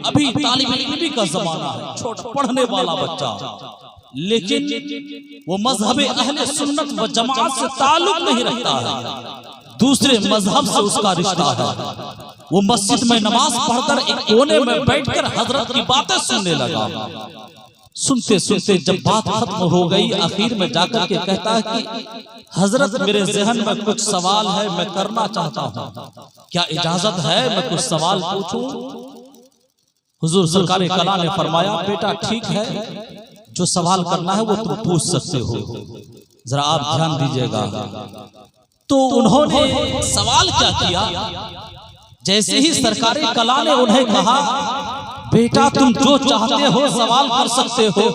अभी तालिब इल्मी का जमाना है, छोटा पढ़ने वाला बच्चा, लेकिन वो मजहब अहले सुन्नत व जमात से ताल्लुक नहीं रखता है, दूसरे मजहब से उसका रिश्ता है। वो मस्जिद में नमाज पढ़कर एक कोने में बैठकर हजरत की बातें सुनने लगा। सुनते सुनते जब बात खत्म हो गई, आखिर में जाकर के कहता है कि हजरत मेरे जहन में कुछ सवाल है, मैं करना चाहता हूँ, क्या इजाजत है मैं कुछ सवाल पूछूं? हुजूर सरकार कला ने फरमाया, बेटा ठीक है, जो सवाल करना है वो तुम पूछ सकते हो, जरा आप ध्यान दीजिएगा। तो उन्होंने सवाल क्या किया, जैसे ही सरकारी कला ने उन्हें कहा बेटा तुम जो चाहते हो सवाल कर सकते हो,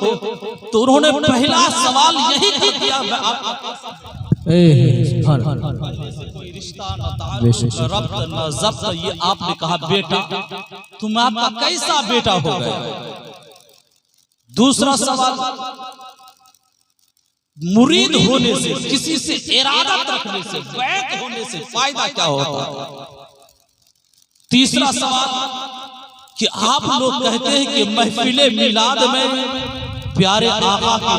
तो उन्होंने पहला सवाल यही किया, कोई रिश्ता न रब्त न ज़ब्त, ये आपने कहा बेटा तुम आपका कैसा बेटा हो गया। दूसरा सवाल, मुरीद होने से, किसी से इरादत रखने से, वैद होने से फायदा क्या होता। तीसरा सवाल कि आप लोग कहते हैं कि महफिले मिलाद में प्यारे आका के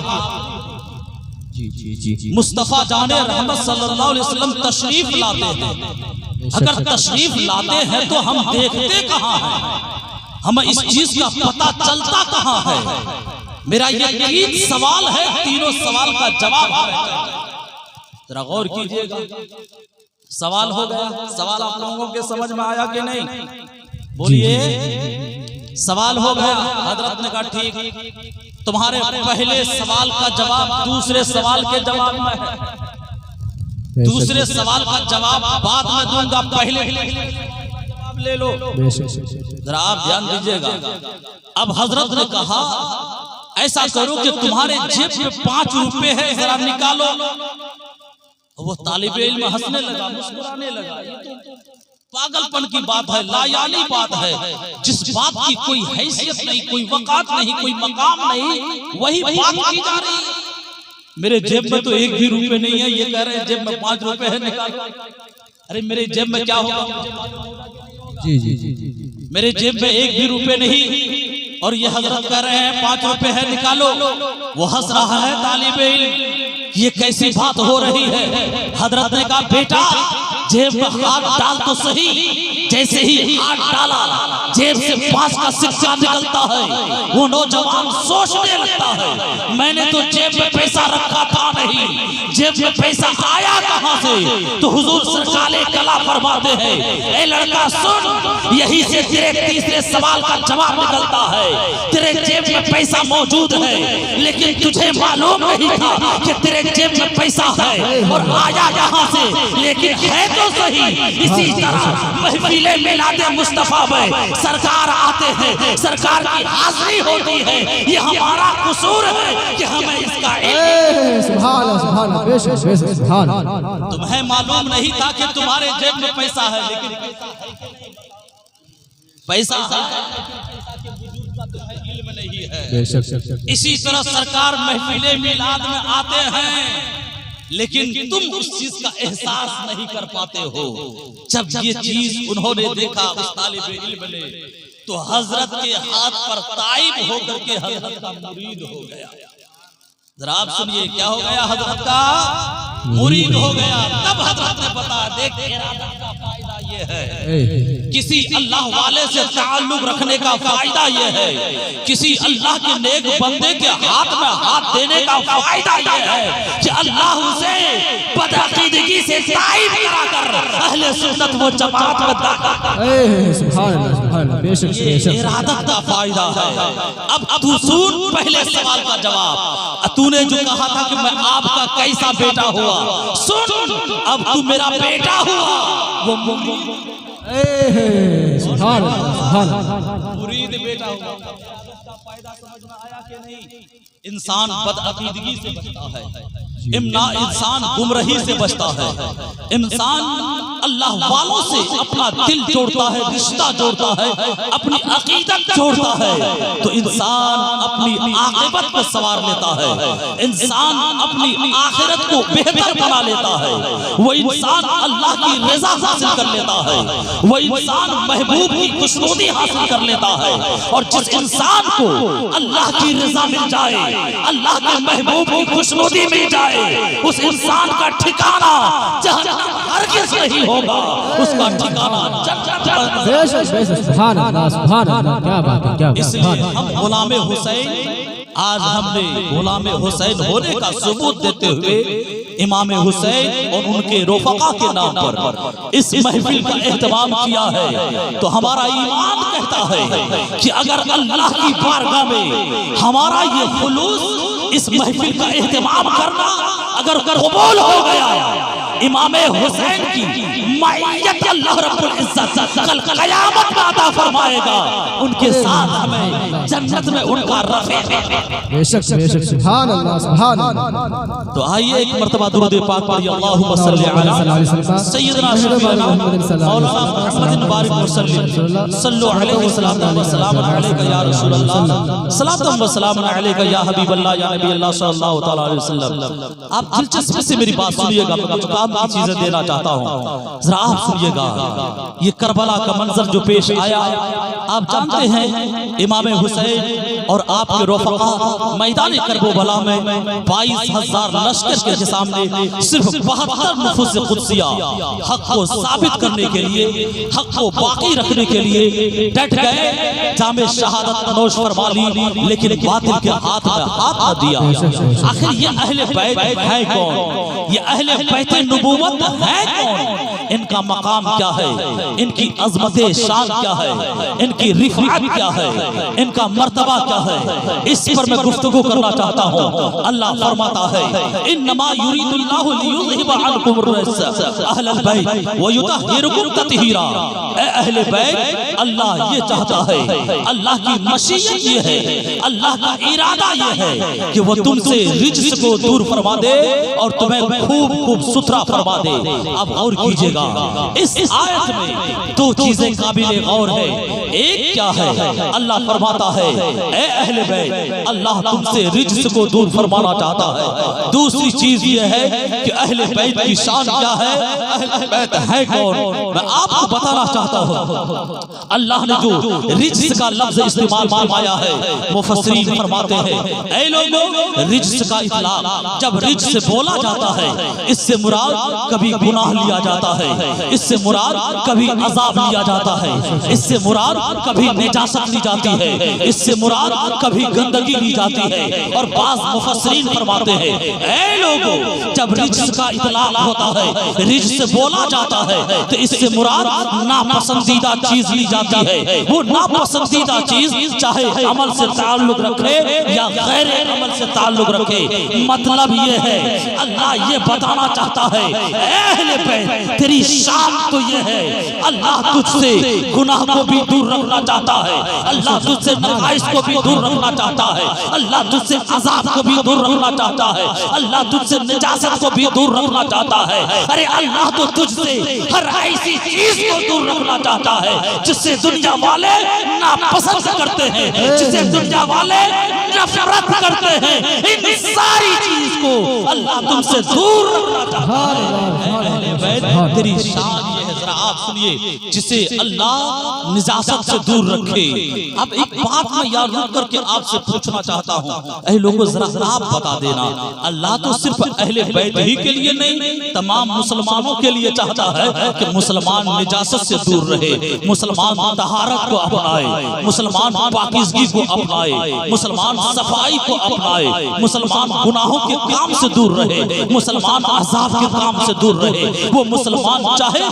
मुस्तफा जाने रहमत सल्लल्लाहु अलैहि वसल्लम तशरीफ लाते हैं, अगर तशरीफ लाते हैं तो हम देखते कहाँ हैं, हमें इस चीज का पता चलता कहाँ है। मेरा ये सवाल है, तीनों सवाल का जवाब जरा गौर कीजिएगा। सवाल हो गया, सवाल आप लोगों के समझ में आया कि नहीं? बोलिए। सवाल हो गया। हजरत ने कहा ठीक, तुम्हारे पहले सवाल का जवाब दूसरे सवाल के जवाब में है, दूसरे सवाल का जवाब बाद में दूंगा, पहले जवाब ले लो, जरा आप ध्यान दीजिएगा। अब हजरत ने कहा ऐसा करो कि तुम्हारे जेब में 5 रुपए है, जरा निकालो। वो तालिब इल्म हंसने लगा, मुस्कुराने लगा। ये तो पागलपन की बात है, लायाली बात है, जिस बात की कोई हैसियत नहीं, कोई वकात नहीं, कोई मकाम नहीं, वही बात की जा रही है। मेरे जेब में तो 1 भी रुपए नहीं है, ये कह रहे हैं जेब में 5 रुपए है, निकालो। अरे मेरे जेब में क्या होगा? जी जी जी, मेरे जेब में 1 भी रुपए नहीं, और ये हजरत कह रहे हैं 5 रुपए है, निकालो। वो हंस रहा है तालिब इल्म, ये कैसी बात हो रही है। हजरत ने कहा बेटा जेब में हाथ डाल तो सही। जैसे ही हाथ डाला, जेब से 5 का सिक्का निकलता है। वो नौजवान सोचने लगता है मैंने तो जेब में पैसा रखा था नहीं, जेब में पैसा आया कहां से? तो हुजूर सरकार कला फरमाते हैं, ए लड़का सुन, यही से तेरे तीसरे सवाल का जवाब निकलता है। तेरे जेब में पैसा मौजूद है, लेकिन तुझे मालूम नहीं था कि तेरे जेब में पैसा है और आया कहां से, लेकिन है तो सही। इसी तरह महफिले मिलादे मुस्तफा में सरकार आते हैं, सरकार की हाजिरी होती है, ये हमारा कसूर है कि हमें इसका तुम्हें मालूम नहीं था कि तुम्हारे जेब में पैसा है, लेकिन पैसा इल्म नहीं है। इसी तरह सरकार महफिले मिलाद में आते हैं, लेकिन तुम उस चीज का एहसास नहीं कर पाते हो। जब ये चीज उन्होंने देखा उस तालिब इल्म ने, तो हजरत के हाथ पर ताइब होकर के हजरत का मुरीद हो गया। जरा आप सुनिए क्या हो गया, हजरत का मुरीद हो गया। तब हजरत ने बता, देख इरादत का फायदा ये है, किसी अल्लाह वाले से ताल्लुक रखने का फायदा ये है, किसी अल्लाह के नेक बंदे के हाथ में हाथ देने का फायदा ये है कि अल्लाह उसे बदअकीदगी से ताइब कराकर अहले सुन्नत व जमात में दाखिल। सुभान अल्लाह, सुभान अल्लाह, बेशक बेशक इरादत का फायदा है। अब तू सुन पहले सवाल का जवाब। तूने जो कहा था कि मैं आपका कैसा बेटा हुआ, सुन अब तू मेरा बेटा हुआ। वो मुरीद बेटा हुआ। फायदा समझ में आया कि नहीं? इंसान बदअकीदगी से बचता है, इंसान गुमराही से बचता है, इंसान अल्लाह वालों से अपना दिल जोड़ता है, रिश्ता जोड़ता है, अपनी अकीदत जोड़ता है, तो इंसान अपनी आखिरत को संवार लेता है, इंसान अपनी आखिरत को बेहतर बना लेता है, वो इंसान अल्लाह की रज़ा हासिल कर लेता है, वो इंसान महबूब की खुशनुदी हासिल कर लेता है। और जिस इंसान को अल्लाह की रज़ा मिल जाए, अल्लाह के महबूब की खुशनुदी मिल जाए, उस इंसान का ठिकाना जहन्नम हरगिज़ नहीं होगा, उसका ठिकाना जन्नत। सुभान अल्लाह, सुभान अल्लाह, क्या बात है, क्या बात है। इसलिए हम गुलाम हुसैन, आज हमने गुलाम हुसैन होने का सबूत देते हुए इमाम हुसैन और उनके रोफका के नाम पर इस महफिल का एहतमाम किया है। तो हमारा ईमान कहता है कि अगर अल्लाह की बारगाह में हमारा ये खुलूस इस महफिल का एहतमाम करना अगर कबूल हो गया, इमाम हुसैन की मइयत अल्लाह रब्बुल इज्जत कल क़यामत में अता फरमाएगा, उनके साथ हमें जन्नत में उनका रफ़ीक़। बेशक बेशक, सुभान अल्लाह, सुभान अल्लाह। तो आइए एक मर्तबा दुरूद पाक पढ़िए, अल्लाहुम्मा सल्लि अला सय्यिदना शफीना मौलाना मुहम्मदिन बारिक वसल्लम सल्लु अलैहि व सल्लम अलैका या रसूल अल्लाह सलातम व सलाम अलैका या हबीब अल्लाह या नबी अल्लाह सल्लल्लाहु तआला अलैहि वसल्लम। आप दिलचस्पी से मेरी बात सुनिएगा, मैं कुछ काम की चीजें देना चाहता हूँ, जरा आप सुनिएगा। ये करबला का मंजर जो पेश आया, आप जानते हैं इमाम हुसैन और आपके रोफका मैदान करबला में 22,000 लश्कर के सामने सिर्फ 72 नफूस कुदसिया हक को साबित करने के लिए, हक को बाकी रखने के लिए डट गए, जामे शहादत नोश फरमा ली, लेकिन बातिल के हाथ में हाथ न दिया। आखिर ये अहले बैत है कौन? ये अहले बैत नबूवत है कौन? इनका मकाम क्या है? इनकी अज़मत शान क्या है? इनकी रिफ़अत क्या है? इनका मर्तबा क्या है? इस पर मैं गुफ्तगू करना चाहता हूँ। अल्लाह फरमाता है, इन्नमा युरीदुल्लाहु लियुज़हिबा अन्कुम अर्रिज्स अहलल बैत व युतहिरुकुम तत्हीरा। ए अहले बैत, अल्लाह ये चाहता है, अल्लाह की मशीयत ये है, अल्लाह का इरादा ये है कि वो तुमसे रिज्स को दूर फरमा दे और तुम्हें खूब खूब सुथरा फरमा दे। अब गौर कीजिएगा, इस आयत में दो चीजें काबिले गौर है। एक क्या है? अल्लाह फरमाता है, ए अहले बैत, अल्लाह तुमसे रिज्स को दूर फरमाना चाहता है। दूसरी चीज ये है कि अहले बैत की शान क्या है, अहले बैत है कौन, मैं आपको बताना चाहता हूँ। अल्लाह ने जो रिज्स का लफ्ज इस्तेमाल फरमाया है, मुफस्सिरीन फरमाते हैं, ऐ लोगों, रिज्स का इतलाक जब रिज्स से बोला जाता है, इससे मुराद कभी गुनाह लिया जाता है, इससे मुराद कभी अजाब लिया जाता है, इससे मुराद कभी निजासत ली जाती है, इससे मुराद कभी गंदगी ली जाती है। और बाज़ मुफस्सिरीन फरमाते हैं, ऐ लोगों, जब रिज्स का इतलाक होता है, रिज्स से बोला जाता है, तो इससे मुराद नापसंदीदा चीज ली जाती है। वो नापसंदीदा चीज चाहे अमल से ताल्लुक रखे या गैर अमल से ताल्लुक रखे, मतलब ये है, अल्लाह ये बताना चाहता है, अहले बैत तेरी शान तो ये है, अल्लाह तुझसे गुनाह को भी दूर रखना चाहता है, अल्लाह तुझसे नकाइश को भी दूर रखना चाहता है, अल्लाह तुझसे अजाब को भी दूर रखना चाहता है, अल्लाह तुझसे निजासत को भी दूर रखना चाहता है। अरे अल्लाह तो तुझसे हर ऐसी चीज को दूर रखना चाहता है जिससे दुनिया वाले नापसंद करते हैं, जिसे दुनिया वाले नफरत करते हैं। इन सारी चीज को अल्लाह तुमसे दूर रखना चाहता है। तेरी शान ये है, जरा आप सुनिए, जिसे अल्लाह निजासत से दूर रखे। अब एक बात मैं यार रुक करके आपसे पूछना चाहता हूँ, ऐ लोगों, जरा आप बता देना, अल्लाह तो सिर्फ अहले बैत ही के लिए नहीं, तमाम मुसलमानों के लिए चाहता है कि मुसलमान निजासत से दूर रहे, मुसलमान तहारत को अपनाए, मुसलमान पाकीज़गी को अपनाए, मुसलमान सफाई को अपनाए, मुसलमान गुनाहों के काम से दूर रहे, मुसलमान अज़ाब के काम से दूर रहे। वो मुसलमान चाहे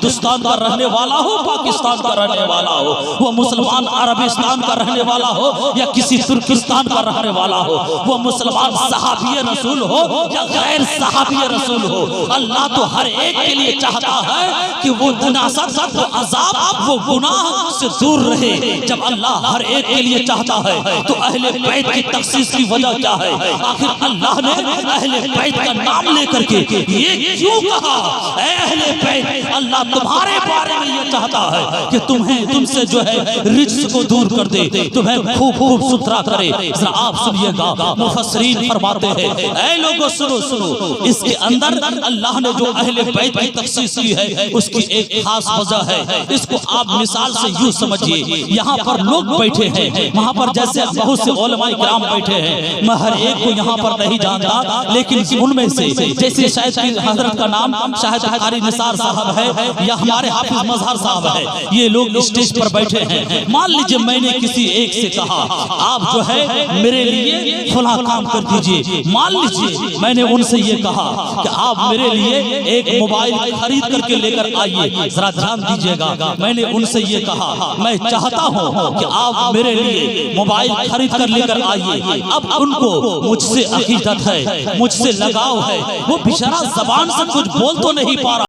हिंदुस्तान का रहने वाला हो, पाकिस्तान का रहने वाला हो, वो मुसलमान अरबिस्तान का रहने वाला हो या किसी तुर्किस्तान का रहने वाला हो, वो मुसलमान सहाबी रसूल हो या गैर सहाबी रसूल हो, अल्लाह तो हर एक के लिए चाहता है कि वो मुनासब, वो अजाब, वो गुनाह से दूर रहे। जब अल्लाह हर एक के लिए चाहता है तो अहले बैत की तखसीस की वजह क्या है? आखिर अल्लाह ने अहले बैत का नाम लेकर के ये क्यों कहा? ऐ अहले बैत, अल्लाह तुम्हारे बारे में ये चाहता है कि तुमसे जो है रिज्क को दूर कर दे, तुम्हें खूब खूब सुथरा करे। जरा आप सुनिएगा, मुफस्सिरीन फरमाते हैं, ऐ लोगों सुनो सुनो, इसके अंदर अल्लाह ने जो अहले बैत की तखसीस की है उसकी एक खास वजह है। इसको आप मिसाल से यूं समझिए, यहाँ पर लोग बैठे हैं, वहाँ पर जैसे बहुत से उलमाए किराम बैठे हैं, मैं हर एक को यहाँ पर नहीं जानता, लेकिन उनमें से जैसे शायद हजरत का नाम शायद कारी निसार साहब है या हमारे हाफिज मजहर साहब है, ये लोग स्टेज पर बैठे हैं। मान लीजिए मैंने किसी एक से कहा आप जो है मेरे लिए फला काम कर दीजिए, मान लीजिए मैंने उनसे ये कहा कि आप मेरे लिए एक मोबाइल खरीद करके लेकर आइए। जरा ध्यान दीजिएगा, मैंने उनसे ये कहा मैं चाहता हूँ कि आप मेरे लिए मोबाइल खरीद कर लेकर आइए। अब उनको मुझसे अकीदत है, मुझसे लगाव है, वो बेचारा जबान से कुछ बोल तो नहीं पा रहा।